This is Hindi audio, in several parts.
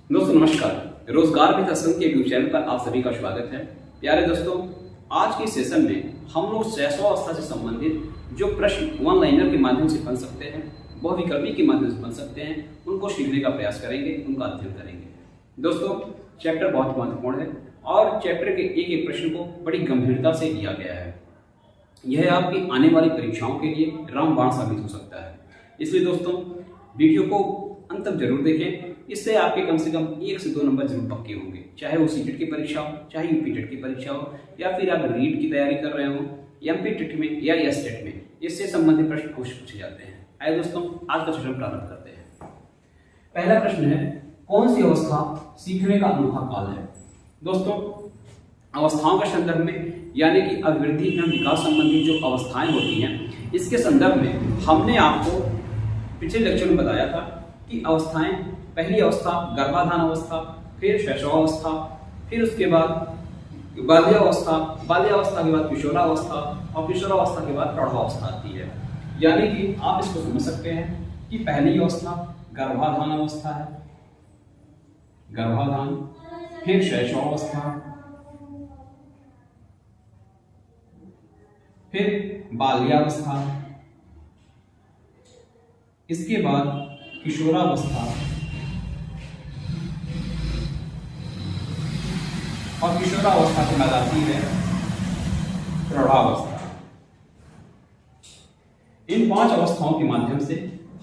दोस्तों नमस्कार। रोजगार विद असम के यूट्यूब चैनल पर आप सभी का स्वागत है। प्यारे दोस्तों, आज के सेशन में हम लोग शैशवावस्था से संबंधित जो प्रश्न वन लाइनर के माध्यम से बन सकते हैं, बहुविकल्पी के माध्यम से बन सकते हैं, उनको सीखने का प्रयास करेंगे, उनका अध्ययन करेंगे। दोस्तों, चैप्टर बहुत महत्वपूर्ण है और चैप्टर के एक एक प्रश्न को बड़ी गंभीरता से लिया गया है। यह आपकी आने वाली परीक्षाओं के लिए रामबाण साबित हो सकता है। इसलिए दोस्तों, वीडियो को अंत तक जरूर देखें। इससे आपके कम से कम 1 से 2 नंबर जरूर पक्के होंगे, चाहे वो सीटेट की परीक्षा हो, चाहे यूपी टेट की परीक्षा हो, या फिर आप रीट की तैयारी कर रहे हो, एमपी टेट में या एस टेट में, इससे संबंधित प्रश्न पूछे जाते हैं। आइए दोस्तों, आज का सेशन प्रारंभ करते हैं। पहला प्रश्न है, कौन सी अवस्था सीखने का अनोखा काल है? दोस्तों, अवस्थाओं के संदर्भ में यानी कि अभिवृद्धि एवं विकास संबंधी जो अवस्थाएं होती हैं, इसके संदर्भ में हमने आपको पिछले लेक्चर में बताया था कि अवस्थाएं, पहली अवस्था गर्भाधान अवस्था, फिर शैशवावस्था, फिर उसके बाद बाल्यावस्था, बाल्यावस्था के बाद किशोरावस्था और किशोरावस्था के बाद प्रौढ़ावस्था आती है। यानी कि आप इसको समझ सकते हैं कि पहली अवस्था गर्भाधान अवस्था है, गर्भाधान, फिर शैशवावस्था, फिर बाल्यावस्था, इसके बाद किशोरावस्था और किशोरावस्था के बाद आती है प्रौढ़ावस्था। इन 5 अवस्थाओं के माध्यम से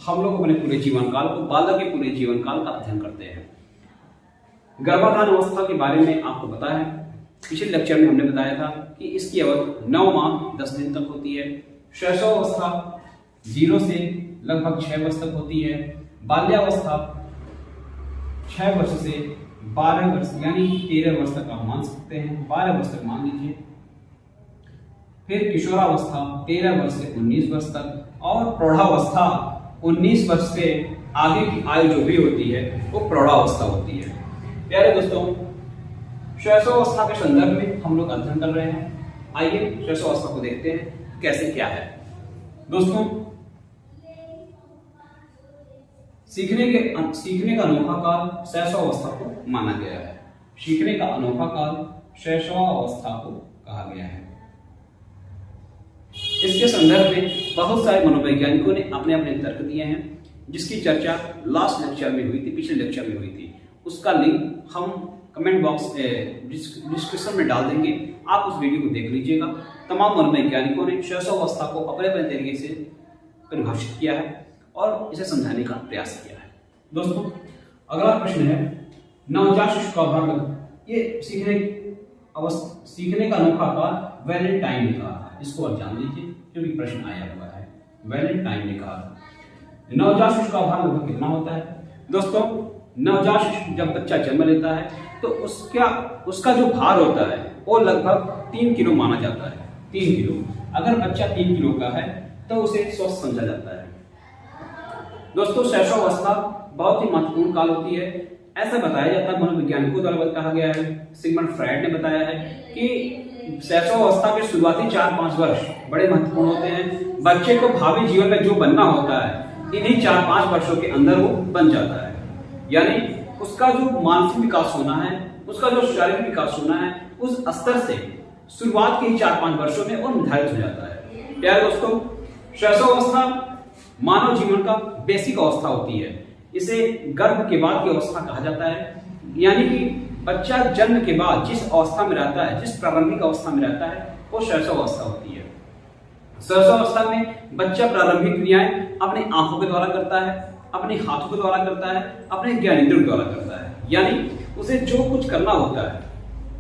हम लोग अपने पूरे जीवन काल को, बालक के पूरे जीवन काल का अध्ययन करते हैं। गर्भाधान अवस्था के बारे में आपको पता है, पिछले लेक्चर में हमने बताया था कि इसकी अवधि 9 माह 10 दिन तक होती है। शैशवावस्था 0 से लगभग 6 वर्ष तक होती है। बाल्यावस्था 6 वर्ष से 12 वर्ष यानी 13 वर्ष तक आप मान सकते हैं, 12 वर्ष तक मान लीजिए। फिर किशोरावस्था 13 वर्ष से 19 वर्ष तक और प्रौढ़ावस्था 19 वर्ष से आगे की आयु जो भी होती है वो प्रौढ़ावस्था होती है। प्यारे दोस्तों, शैशवावस्था के संदर्भ में हम लोग अध्ययन कर रहे हैं। आइए शैशवावस्था को देखते हैं कैसे क्या है। दोस्तों, सीखने का अनोखा काल शैशवावस्था को माना गया है। सीखने का अनोखा काल शैशवावस्था को कहा गया है। इसके संदर्भ में बहुत सारे मनोवैज्ञानिकों ने अपने अपने तर्क दिए हैं, जिसकी चर्चा लास्ट लेक्चर में हुई थी, पिछले लेक्चर में हुई थी। उसका लिंक हम कमेंट बॉक्स डिस्क्रिप्शन में डाल देंगे, आप उस वीडियो को देख लीजिएगा। तमाम मनोवैज्ञानिकों ने शैशवावस्था को अपने अपने तरीके से परिभाषित किया है और इसे समझाने का प्रयास किया है। दोस्तों, अगला प्रश्न है, नवजात शिशु का भाग। ये सीखने का अनोखा काल वैलेंटाइन ने कहा था। इसको आप जान लीजिए क्योंकि प्रश्न आया हुआ है। वैलेंटाइन ने कहा था नवजात शिशु का भार लगभग कितना होता है? दोस्तों, नवजात शिशु जब बच्चा जन्म लेता है तो उसका जो भार होता है वो लगभग 3 किलो माना जाता है। 3 किलो। अगर बच्चा 3 किलो का है तो उसे स्वस्थ समझा जाता है। दोस्तों, शैशवावस्था बहुत ही महत्वपूर्ण काल होती है। ऐसा बताया जाता है, मनोवैज्ञानिकों द्वारा कहा गया है, सिगमंड फ्रायड ने बताया है कि शैशवावस्था के शुरुआती 4-5 वर्ष बड़े महत्वपूर्ण होते हैं। बच्चे को भावी जीवन में जो बनना होता है, इन्हीं 4-5 वर्षों के अंदर वो बन जाता है। यानी उसका जो मानसिक विकास होना है, उसका जो शारीरिक विकास होना है, उस स्तर से शुरुआत के ही 4-5 वर्षों में वो निर्धारित हो जाता है। प्यारे दोस्तों, शैशवावस्था मानव जीवन का बेसिक अवस्था होती है। इसे गर्भ के बाद की अवस्था कहा जाता है। यानी कि बच्चा जन्म के बाद जिस अवस्था में रहता है, जिस प्रारंभिक अवस्था में रहता है, वो शैशवावस्था होती है। शैशवावस्था में बच्चा प्रारंभिक क्रियाएं अपने आंखों के द्वारा करता है, अपने हाथों के द्वारा करता है, अपने ज्ञानेंद्रियों के द्वारा करता है। यानी उसे जो कुछ करना होता है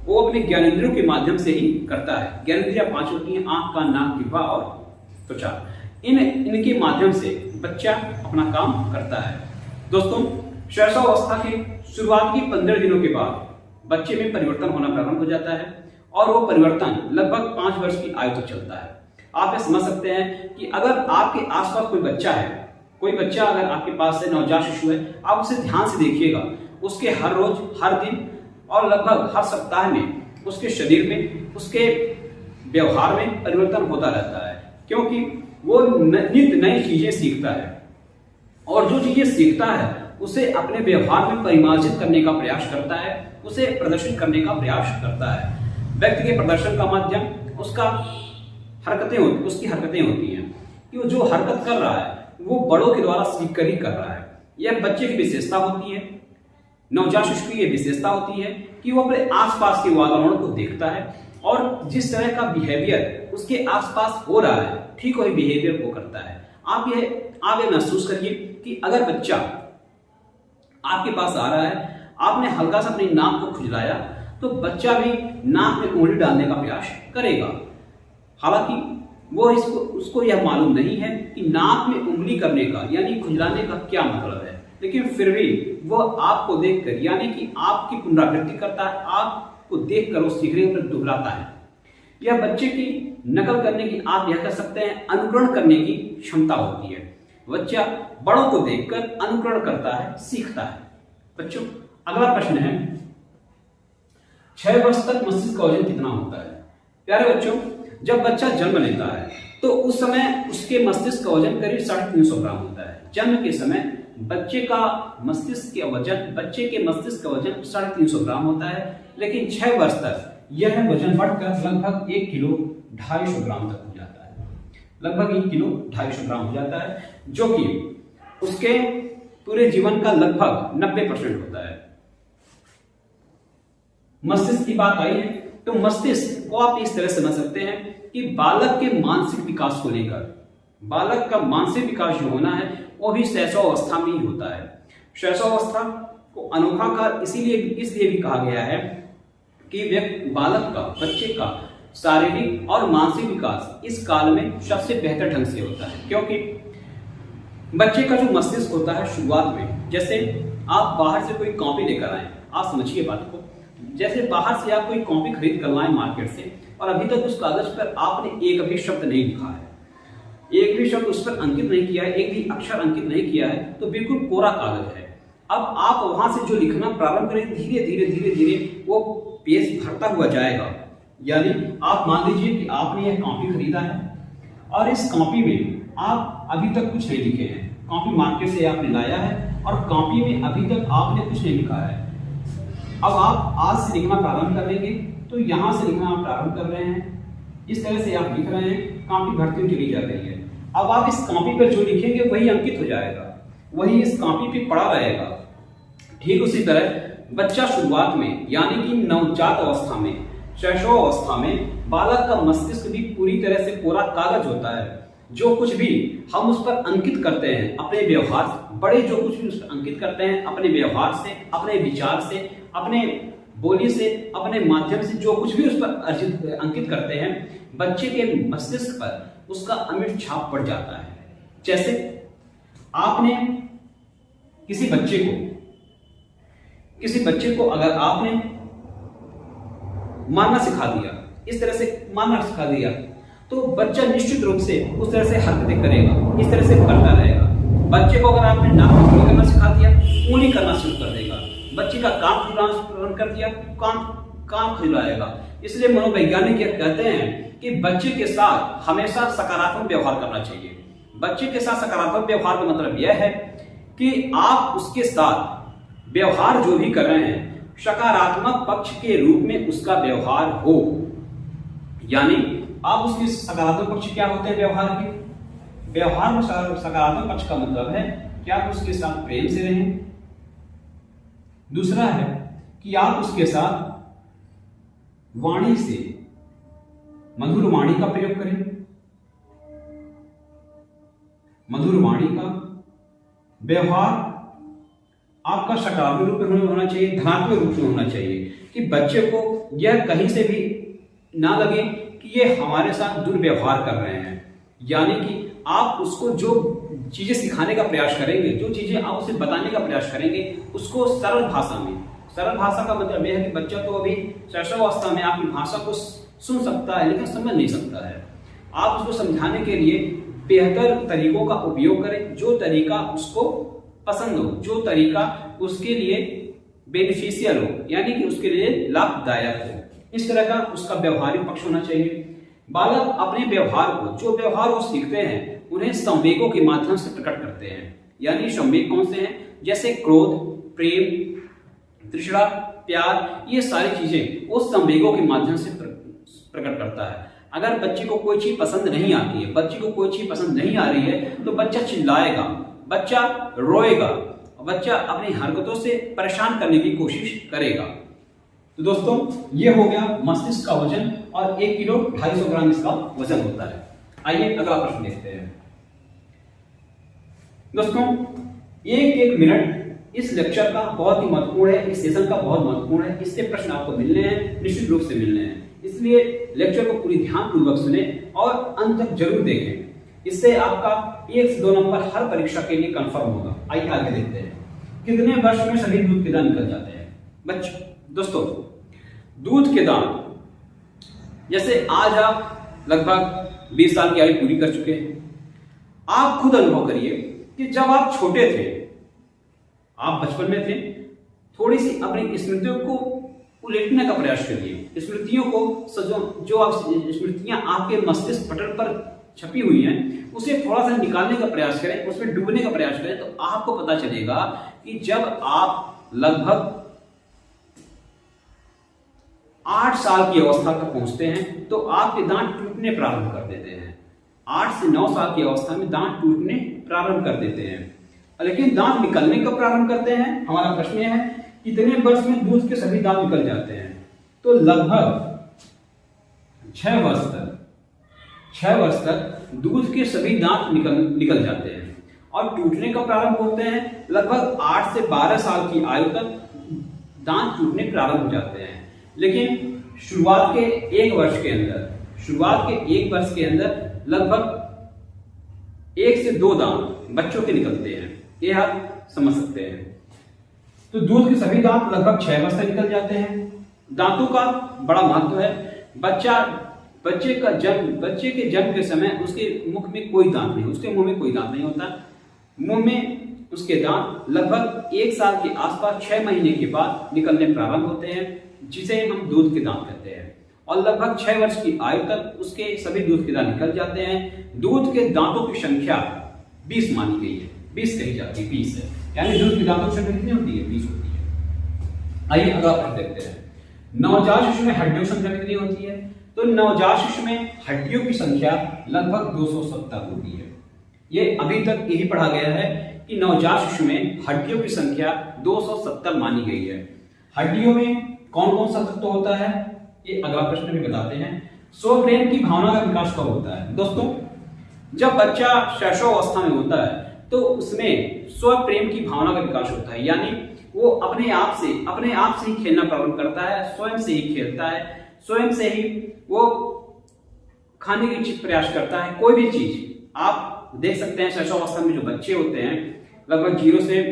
वो अपने ज्ञानेंद्रियों के माध्यम से ही करता है। ज्ञानेंद्रियां 5 होती हैं, आंख, कान, नाक, जिह्वा और त्वचा। इनके माध्यम से बच्चा अपना काम करता है। दोस्तों, शैशवावस्था के शुरुआत की 15 दिनों के बाद बच्चे में परिवर्तन होना प्रारंभ हो जाता है और वो परिवर्तन लगभग 5 वर्ष की आयु तक चलता है। आप ये समझ सकते हैं कि अगर आपके आसपास कोई बच्चा है, कोई बच्चा अगर आपके पास से नवजात शिशु है, आप उसे ध्यान से देखिएगा। उसके हर रोज, हर दिन और लगभग हर सप्ताह में उसके शरीर में, उसके व्यवहार में परिवर्तन होता रहता है, क्योंकि वो नित्य नई चीजें सीखता है और जो चीजें सीखता है उसे अपने व्यवहार में परिमार्जित करने का प्रयास करता है, उसे प्रदर्शित करने का प्रयास करता है। व्यक्ति के प्रदर्शन का माध्यम उसकी हरकतें होती हैं कि वो जो हरकत कर रहा है वो बड़ों के द्वारा सीख कर ही कर रहा है। यह बच्चे की विशेषता होती है, नवजात शिशु की यह विशेषता होती है कि वो अपने आसपास के वातावरण को देखता है और जिस तरह का बिहेवियर उसके आसपास हो रहा है ठीक वही बिहेवियर वो करता है। आप ये महसूस करिए कि अगर बच्चा आपके पास आ रहा है, आपने हल्का सा अपनी नाक को खुजलाया तो बच्चा भी नाक में उंगली डालने का प्रयास करेगा। हालांकि वो उसको यह मालूम नहीं है कि नाक में उंगली करने का यानी खुजलाने का क्या मतलब है, लेकिन फिर भी वो आपको देखकर यानी कि आपकी पुनरावृत्ति करता है, आपको देखकर वो सीखने पर दोहराता है। यह बच्चे की नकल करने की, आप यह कह सकते हैं अनुकरण करने की क्षमता होती है। बच्चा बड़ों को देखकर अनुकरण करता है, सीखता है। बच्चों, अगला प्रश्न है 6 वर्ष तक मस्तिष्क का वजन कितना होता है? प्यारे बच्चों, जब बच्चा जन्म लेता है तो उस समय उसके मस्तिष्क का वजन करीब 350 ग्राम होता है। जन्म के समय बच्चे के मस्तिष्क का वजन 350 ग्राम होता है, लेकिन 6 वर्ष तक यह वजन बढ़कर लगभग 1 किलो 250 ग्राम तक हो जाता है। लगभग 1 किलो 250 ग्राम हो जाता है, जो कि उसके पूरे जीवन का लगभग 90% होता है। मस्तिष्क की बात आई है तो मस्तिष्क को आप इस तरह समझ सकते हैं कि बालक के मानसिक विकास को लेकर, बालक का मानसिक विकास जो होना है वो भी शैशवावस्था में ही होता है। शैशवावस्था को अनोखा काल इसलिए भी कहा गया है कि बच्चे का शारीरिक और मानसिक विकास इस काल में सबसे बेहतर ढंग से होता है, क्योंकि बच्चे का जो मस्तिष्क होता है शुरुआत में, जैसे आप बाहर से कोई कॉपी लेकर आए, आप समझिए बात को, जैसे बाहर से आप कोई कॉपी खरीद कर लाए मार्केट से और अभी तक उस कागज पर आपने एक भी शब्द नहीं लिखा है, एक भी शब्द उस पर अंकित नहीं किया है, एक भी अक्षर अंकित नहीं किया है, तो बिल्कुल कोरा कागज है। अब आप वहां से जो लिखना प्रारंभ करें, धीरे धीरे वो पेज भरता हुआ जाएगा। यानी आप मान लीजिए कि आपने यह कॉपी खरीदा है और इस कॉपी में आप अभी तक कुछ नहीं लिखे हैं। कॉपी मार्केट से आपने लाया है और कॉपी में अभी तक आपने कुछ नहीं लिखा है। अब आप आज से लिखना प्रारंभ करेंगे तो यहां से लिखना आप प्रारंभ कर रहे हैं, इस तरह से आप लिख रहे हैं, कॉपी भरती हुई चली जा रही है। अब आप इस कॉपी पर जो लिखेंगे वही अंकित हो जाएगा, वही इस कॉपी पे पड़ा रहेगा। ठीक उसी तरह बच्चा शुरुआत में यानी कि नवजात अवस्था में, शैशवावस्था में बालक का मस्तिष्क भी पूरी तरह से कोरा कागज होता है। जो कुछ भी हम उस पर अंकित करते हैं अपने व्यवहार, बड़े जो कुछ भी उस पर अंकित करते हैं अपने व्यवहार से, अपने विचार से, अपने बोली से, अपने माध्यम से, जो कुछ भी उस पर अंकित करते हैं, बच्चे के मस्तिष्क पर उसका अमिट छाप पड़ जाता है। जैसे आपने किसी बच्चे को अगर आपने मारना सिखा दिया, इस तरह से मारना सिखा दिया, तो बच्चा निश्चित रूप से उस तरह से हरकतें करेगा, इस तरह से करता रहेगा। बच्चे को अगर आपने नाक में उंगली करना सिखा दिया, उंगली करना शुरू कर देगा। बच्चे का कान खुजलाना प्रारंभ कर दिया, कान खुजलाएगा। इसलिए मनोवैज्ञानिक ये कहते हैं कि बच्चे के साथ हमेशा सकारात्मक व्यवहार करना चाहिए। बच्चे के साथ सकारात्मक व्यवहार का मतलब यह है कि आप उसके साथ व्यवहार जो भी कर रहे हैं सकारात्मक पक्ष के रूप में उसका व्यवहार हो। यानी आप उसके सकारात्मक पक्ष क्या होते हैं व्यवहार के? व्यवहार में सकारात्मक पक्ष का मतलब है कि आप उसके साथ प्रेम से रहें। दूसरा है कि आप उसके साथ वाणी से, मधुर वाणी का प्रयोग करें। मधुर वाणी का व्यवहार आपका सकारात्मक रूप में होना चाहिए, धनात्मक रूप में होना चाहिए, कि बच्चे को यह कहीं से भी ना लगे कि ये हमारे साथ दुर्व्यवहार कर रहे हैं। यानी कि आप उसको जो चीजें सिखाने का प्रयास करेंगे, जो चीजें आप उसे बताने का प्रयास करेंगे, उसको सरल भाषा में। सरल भाषा का मतलब यह है कि बच्चा तो अभी शैशवावस्था में आपकी भाषा को सुन सकता है लेकिन समझ नहीं सकता है। आप उसको समझाने के लिए बेहतर तरीकों का उपयोग करें, जो तरीका उसको पसंद हो, जो तरीका उसके लिए बेनिफिशियल हो, यानी कि उसके लिए लाभदायक हो। इस तरह का उसका व्यवहारिक पक्ष होना चाहिए। बालक अपने व्यवहार को, जो व्यवहार वो सीखते हैं, उन्हें संवेगों के माध्यम से प्रकट करते हैं। यानी संवेग कौन से हैं? जैसे क्रोध, प्रेम, तृष्णा, प्यार, ये सारी चीजें उस संवेगों के माध्यम से प्रकट करता है। अगर बच्चे को कोई चीज पसंद नहीं आती है, बच्चे को कोई चीज पसंद नहीं आ रही है, तो बच्चा चिल्लाएगा, बच्चा रोएगा, बच्चा अपनी हरकतों से परेशान करने की कोशिश करेगा। तो दोस्तों, ये हो गया मस्तिष्क का वजन, और 1 किलो 250 ग्राम इसका वजन होता है। आइए अगला प्रश्न देखते हैं। दोस्तों, एक मिनट इस लेक्चर का बहुत ही महत्वपूर्ण है, इस सेशन का बहुत महत्वपूर्ण है। इससे प्रश्न आपको मिलने हैं, निश्चित रूप से मिलने हैं, इसलिए लेक्चर को पूरी ध्यानपूर्वक सुने और अंत तक जरूर देखें। इससे आपका 1 से 2 नंबर हर परीक्षा के लिए कंफर्म होगा। आइए आगे देखते हैं। कितने वर्ष में सभी दूध के दांत निकल जाते हैं? बच्चों, दोस्तों, दूध के दांत, जैसे आज आप लगभग 20 साल की आयु पूरी कर चुके हैं। आप खुद अनुभव करिए कि जब आप छोटे थे, आप बचपन में थे, थोड़ी सी अपनी स्मृतियों को उलटने का प्रयास करिए। स्मृतियों को जो आप स्मृतियां आपके मस्तिष्क पटल पर छपी हुई हैं, उसे थोड़ा सा निकालने का प्रयास करें, उसमें डूबने का प्रयास करें, तो आपको पता चलेगा कि जब आप लगभग 8 साल की अवस्था तक पहुंचते हैं तो आपके दांत टूटने प्रारंभ कर देते हैं। 8 से 9 साल की अवस्था में दांत टूटने प्रारंभ कर देते हैं, लेकिन दांत निकलने कब प्रारंभ करते हैं? हमारा प्रश्न यह है, कितने वर्ष में दूध के सभी दांत निकल जाते हैं? तो लगभग 6 वर्ष तक दूध के सभी दांत निकल जाते हैं, और टूटने का प्रारंभ होते हैं लगभग 8 से 12 साल की आयु तक दांत टूटने प्रारंभ हो जाते हैं। लेकिन शुरुआत के 1 वर्ष के अंदर लगभग 1 से 2 दांत बच्चों के निकलते हैं, ये आप समझ सकते हैं। तो दूध के सभी दांत लगभग 6 वर्ष तक निकल जाते हैं। दांतों का बड़ा महत्व है। बच्चे के जन्म के समय उसके मुख में कोई दांत नहीं, उसके मुंह में कोई दांत नहीं होता। मुंह में उसके दांत लगभग 1 साल के आसपास 6 महीने के बाद निकलने प्रारंभ होते हैं, जिसे हम दूध के दांत कहते हैं, और लगभग 6 वर्ष की आयु तक उसके सभी दूध के दांत निकल जाते हैं। दूध के दांतों की संख्या 20 मानी गई है, 20 कही जाती है, 20 है, यानी दूध की दांतों की संख्या कितनी होती है? 20 होती है। आइए अगला प्रश्न देखते हैं। नवजात शिशु में हड्डियों की संख्या कितनी होती है? तो नवजात शिशु में हड्डियों की संख्या लगभग 270 होती है। ये अभी तक यही पढ़ा गया है कि नवजात शिशु में हड्डियों की संख्या 270 मानी गई है। हड्डियों में कौन कौन सा तत्व होता है, ये अगला प्रश्न भी बताते हैं। स्वप्रेम की भावना का विकास कब होता है? दोस्तों, जब बच्चा शैशवावस्था में होता है तो उसमें स्वप्रेम की भावना का विकास होता है, यानी वो अपने आप से ही खेलना प्रारंभ करता है, स्वयं से ही खेलता है, स्वयं से ही वो खाने की प्रयास करता है। कोई भी चीज आप देख सकते हैं, शैशवावस्था में जो बच्चे होते हैं लगभग 0 से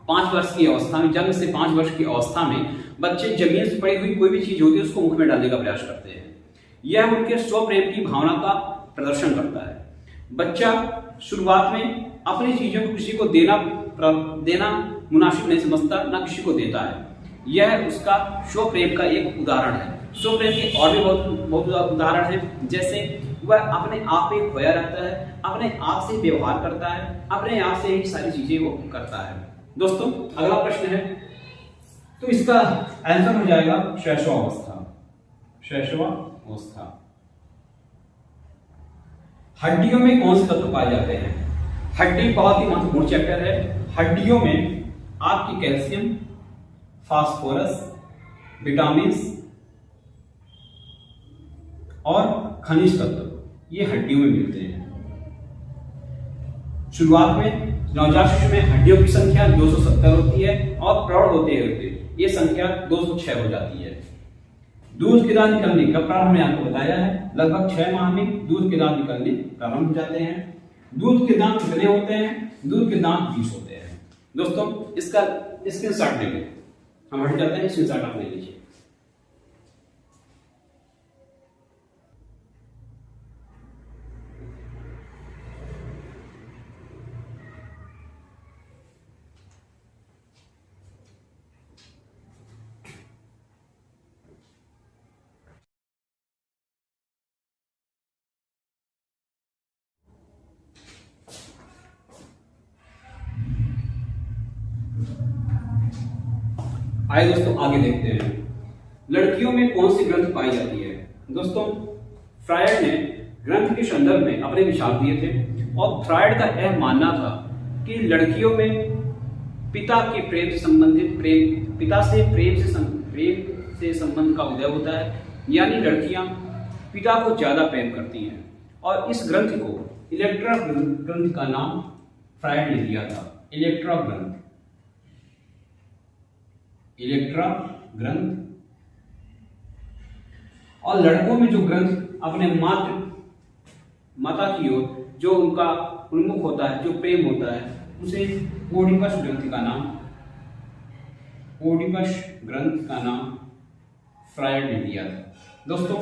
5 वर्ष की अवस्था में, जन्म से 5 वर्ष की अवस्था में बच्चे जमीन से पड़ी हुई कोई भी चीज होती है उसको मुख में डालने का प्रयास करते हैं। यह उनके स्वप्रेम की भावना का प्रदर्शन करता है। बच्चा शुरुआत में अपनी चीजों को किसी को देना मुनासिब नहीं समझता, ना किसी को देता है। यह उसका स्वप्रेम का एक उदाहरण है। स्वप्रेम के और भी बहुत उदाहरण हैं, जैसे वह अपने आप में खोया रहता है, अपने आप से व्यवहार करता है, अपने आप से ही सारी चीजें वो करता है। दोस्तों, अगला प्रश्न है, तो इसका आंसर हो जाएगा शैशवावस्था। हड्डियों में कौन से तत्व पाए जाते हैं? हड्डी बहुत ही महत्वपूर्ण चैप्टर है। हड्डियों में आपकी कैल्शियम, फास्फोरस, विटामिन और खनिज तत्व ये हड्डियों में मिलते हैं। शुरुआत में नवजात शिशु में हड्डियों की संख्या 270 होती है और प्रौढ़ होते होते ये संख्या 206 हो जाती है। दूध के दांत निकलने का प्रारंभ मैंने आपको बताया है, लगभग 6 माह में दूध के दांत निकलने प्रारंभ हो जाते हैं। दूध के दांत कितने होते हैं? दूध के दांत 20 होते हैं। दोस्तों, इसका स्क्रीनशॉट ले लें, हम हट जाते हैं, स्क्रीनशॉट आप ले लीजिए। आइए दोस्तों आगे देखते हैं, लड़कियों में कौन सी ग्रंथि पाई जाती है। दोस्तों फ्रायड ने ग्रंथ के संदर्भ में अपने विचार दिए थे और फ्रायड का यह मानना था कि लड़कियों में पिता के प्रेम से संबंधित पिता से प्रेम से संबंध का उदय होता है, यानी लड़कियां पिता को ज्यादा प्रेम करती हैं। और इस ग्रंथ को इलेक्ट्रा ग्रंथ का नाम फ्रायड ने दिया था। इलेक्ट्रा ग्रंथ। और लड़कों में जो ग्रंथ अपने माता की ओर जो उनका उन्मुख होता है, जो प्रेम होता है, उसे ओडिपस ग्रंथ का नाम फ्रायड ने दिया था। दोस्तों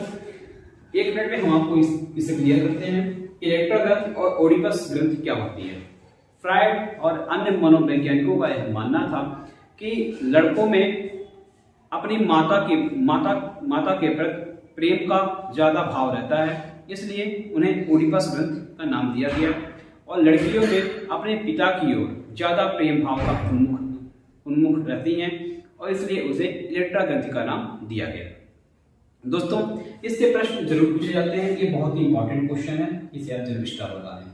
एक मिनट में हम आपको इसे क्लियर करते हैं, इलेक्ट्रा ग्रंथ और ओडिपस ग्रंथ क्या होती है। फ्रायड और अन्य मनोवैज्ञानिकों का यह मानना था कि लड़कों में अपनी माता के प्रति प्रेम का ज्यादा भाव रहता है, इसलिए उन्हें ओडिपस ग्रंथ का नाम दिया गया। और लड़कियों में अपने पिता की ओर ज्यादा प्रेम भाव का उन्मुख रहती हैं और इसलिए उसे इलेक्ट्रा ग्रंथि का नाम दिया गया। दोस्तों इससे प्रश्न जरूर पूछे जाते हैं, ये बहुत ही इंपॉर्टेंट क्वेश्चन है, इसे आप जरूर स्टार लगा दें।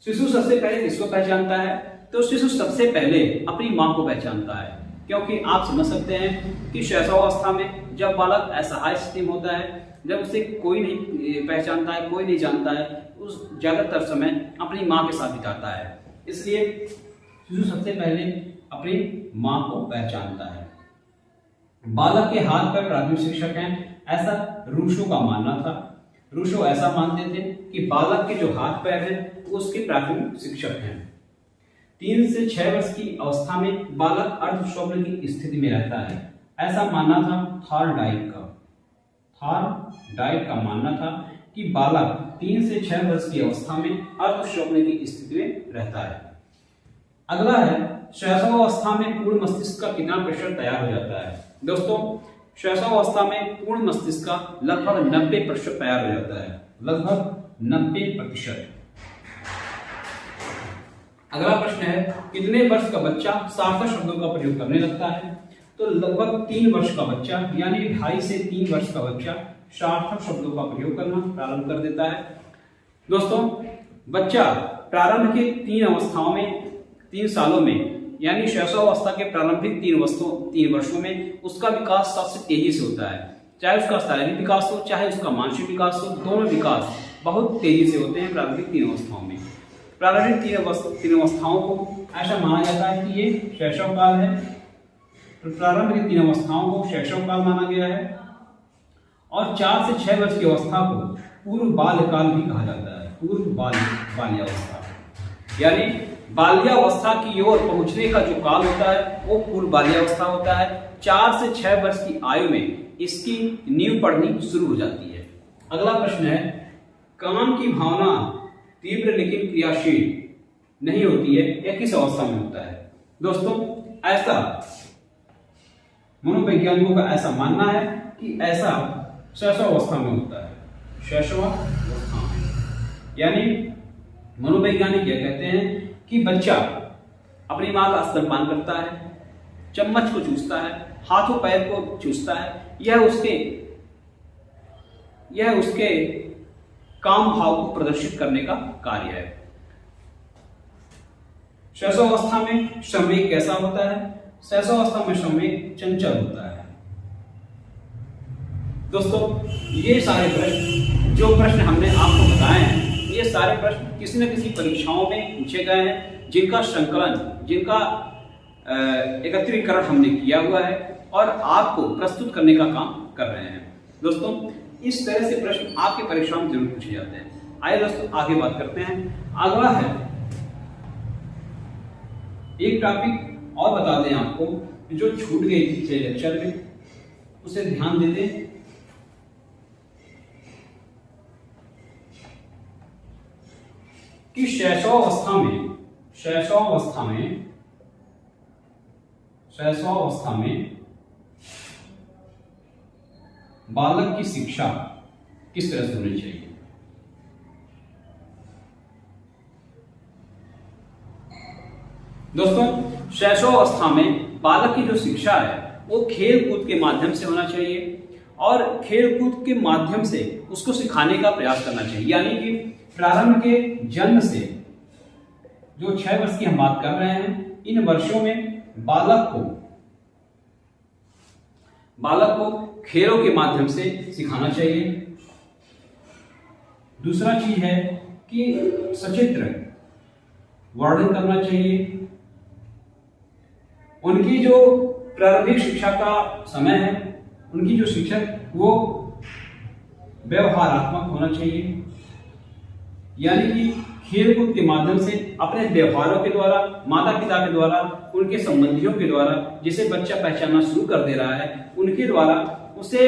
शिशु सबसे पहले किसको पहचानता है, तो शिशु सबसे पहले अपनी मां को पहचानता है, क्योंकि आप समझ सकते हैं कि शैशवावस्था में जब बालक असहाय स्थिति में होता है, जब उसे कोई नहीं पहचानता है, कोई नहीं जानता है, उस ज्यादातर समय अपनी मां के साथ बिताता है, इसलिए शिशु सबसे पहले अपनी मां को पहचानता है। बालक के हाथ पर प्राथमिक शिक्षक हैं, ऐसा रूसो का मानना था। रूसो ऐसा मानते थे कि बालक के जो हाथ पैर हैं वो उसके प्राथमिक शिक्षक हैं। 3 से 6 वर्ष की अवस्था में बालक अर्ध स्वप्न की स्थिति में रहता है, ऐसा मानना था थॉर्नडाइक का मानना था कि बालक 3 से 6 वर्ष की अवस्था में अर्ध स्वप्न की स्थिति में रहता है। अगला है शैशवावस्था में पूर्ण मस्तिष्क का कितना प्रतिशत तैयार हो जाता है। दोस्तों शैशवावस्था में पूर्ण मस्तिष्क का लगभग 90% तैयार हो जाता है, लगभग 90%। अगला प्रश्न है कितने वर्ष का बच्चा सार्थक शब्दों का प्रयोग करने लगता है, तो लगभग 3 वर्ष का बच्चा यानी 2.5 से 3 वर्ष का बच्चा सार्थक शब्दों का प्रयोग करना प्रारंभ कर देता है। दोस्तों बच्चा प्रारंभ के 3 सालों में यानी शैशवावस्था के प्रारंभिक 3 वर्षों में उसका विकास सबसे तेजी से होता है, चाहे उसका शारीरिक विकास हो चाहे उसका मानसिक विकास हो, दोनों विकास बहुत तेजी से होते हैं प्रारंभिक 3 अवस्थाओं में। प्रारंभिक 3 अवस्थाओं को ऐसा माना जाता है कि ये शैशव काल है, तो प्रारंभ की 3 अवस्थाओं को शैशव काल माना गया है। और 4 से 6 वर्ष की अवस्था को पूर्व बाल्यकाल भी कहा जाता है, पूर्व बाल्यावस्था, यानी बाल्यावस्था की ओर पहुंचने का जो काल होता है वो पूर्व बाल्यावस्था होता है। 4 से 6 वर्ष की आयु में इसकी नींव पड़नी शुरू हो जाती है। अगला प्रश्न है काम की भावना तीव्र लेकिन क्रियाशील नहीं होती है, यह किस अवस्था में होता है। दोस्तों ऐसा मनोवैज्ञानिकों का ऐसा मानना है कि ऐसा शैशवावस्था में होता है, शैशवावस्था में, यानी मनोवैज्ञानिक यह कहते हैं कि बच्चा अपनी मां का स्तनपान करता है, चम्मच को चूसता है, हाथों पैर को चूसता है, यह उसके काम भाव को प्रदर्शित करने का कार्य है। शैशवावस्था में संवेग कैसा होता है, शैशवावस्था में संवेग चंचल होता है। दोस्तों ये सारे प्रश्न जो प्रश्न हमने आपको बताए हैं, ये सारे प्रश्न किसी न किसी परीक्षाओं में पूछे गए हैं, जिनका संकलन, जिनका एकत्रीकरण हमने किया हुआ है और आपको प्रस्तुत करने का काम कर रहे हैं। दोस्तों इस तरह से प्रश्न आपके परीक्षाओं में जरूर पूछे जाते हैं। आइए दोस्तों आगे बात करते हैं। अगला है एक टॉपिक और बता दें आपको जो छूट गई थी पिछले लेक्चर में, उसे ध्यान दे दें। कि शैशवावस्था में बालक की शिक्षा किस तरह से होनी चाहिए। दोस्तों शैशवावस्था में बालक की जो शिक्षा है वो खेल कूद के माध्यम से होना चाहिए और खेल कूद के माध्यम से उसको सिखाने का प्रयास करना चाहिए। यानी कि प्रारंभ के जन्म से जो 6 वर्ष की हम बात कर रहे हैं, इन वर्षों में बालक को खेलों के माध्यम से सिखाना चाहिए। दूसरा चीज है कि सचित्र वर्णन करना चाहिए। उनकी जो प्रारंभिक शिक्षा का समय है, उनकी जो शिक्षक वो व्यवहारात्मक होना चाहिए। यानी कि खेल कूद के माध्यम से अपने व्यवहारों के द्वारा, माता पिता के द्वारा, उनके संबंधियों के द्वारा जिसे बच्चा पहचानना शुरू कर दे रहा है, उनके द्वारा उसे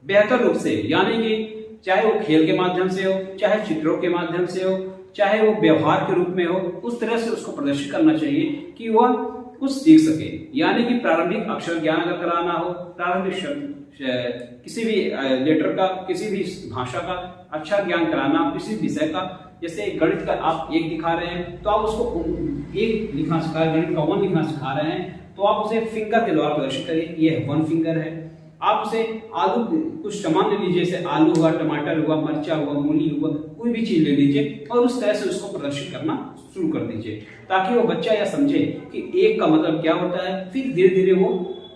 बेहतर रूप से, यानी कि चाहे वो खेल के माध्यम से हो, चाहे चित्रों के माध्यम से हो, चाहे वो व्यवहार के रूप में हो, उस तरह से उसको प्रदर्शित करना चाहिए कि वह कुछ सीख सके। यानी कि प्रारंभिक अक्षर ज्ञान अगर कराना हो, प्रारंभिक किसी भी लेटर का, किसी भी भाषा का अच्छा ज्ञान कराना, किसी विषय का, जैसे गणित का आप 1 दिखा रहे हैं तो आप उसको 1 लिखना सिखा रहे हैं, गणित का 1 लिखना सिखा रहे हैं तो आप उसे फिंगर के द्वारा प्रदर्शित करिए, ये 1 फिंगर है। आप उसे आलू कुछ सामान ले लीजिए, जैसे आलू हुआ, टमाटर हुआ, मिर्चा हुआ, मूली हुआ, कोई भी चीज ले लीजिए और उस तरह से उसको प्रदर्शित करना शुरू कर दीजिए, ताकि वो बच्चा यह समझे कि 1 का मतलब क्या होता है। फिर धीरे धीरे वो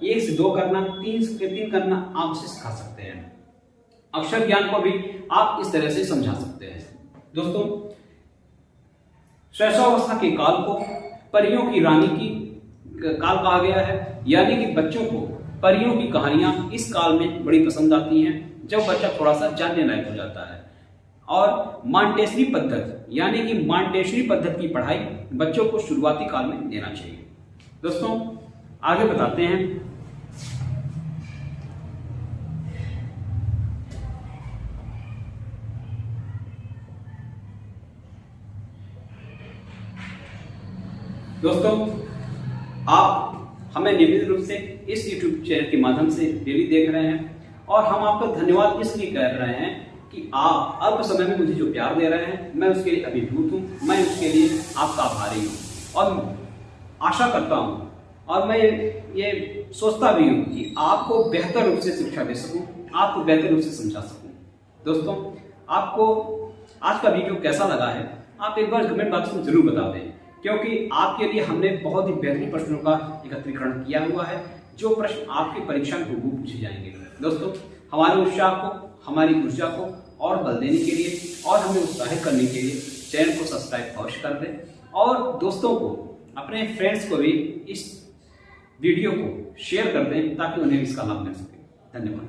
1 से 2 करना, 3 से 3 करना आप उसे सिखा सकते हैं। अक्षर ज्ञान को भी आप इस तरह से समझा सकते हैं। दोस्तों, शैशवावस्था के काल को परियों की रानी की काल कहा गया है। यानी कि बच्चों को परियों की कहानियां इस काल में बड़ी पसंद आती हैं, जब बच्चा थोड़ा सा जानने लायक हो जाता है। और मांटेसरी पद्धति, यानी कि मांटेसरी पद्धति की पढ़ाई बच्चों को शुरुआती काल में देना चाहिए। दोस्तों, आगे बताते हैं। दोस्तों, आप हमें नियमित रूप से इस YouTube चैनल के माध्यम से डेली देख रहे हैं और हम आपका धन्यवाद इसलिए कर रहे हैं कि आप अल्प समय में मुझे जो प्यार दे रहे हैं, मैं उसके लिए अभिभूत हूँ, मैं उसके लिए आपका आभारी हूँ और आशा करता हूँ और मैं ये सोचता भी हूँ कि आपको बेहतर रूप से शिक्षा दे सकूँ, आपको बेहतर रूप से समझा सकूँ। दोस्तों, आपको आज का वीडियो कैसा लगा है आप एक बार कमेंट बॉक्स में जरूर बता दें, क्योंकि आपके लिए हमने बहुत ही बेहतरीन प्रश्नों का एकत्रीकरण किया हुआ है, जो प्रश्न आपकी परीक्षा में हूबहू पूछे जाएंगे। दोस्तों, हमारे उत्साह को, हमारी ऊर्जा को और बल देने के लिए और हमें उत्साहित करने के लिए चैनल को सब्सक्राइब अवश्य कर दें और दोस्तों को, अपने फ्रेंड्स को भी इस वीडियो को शेयर कर दें ताकि उन्हें इसका लाभ मिल सके। धन्यवाद।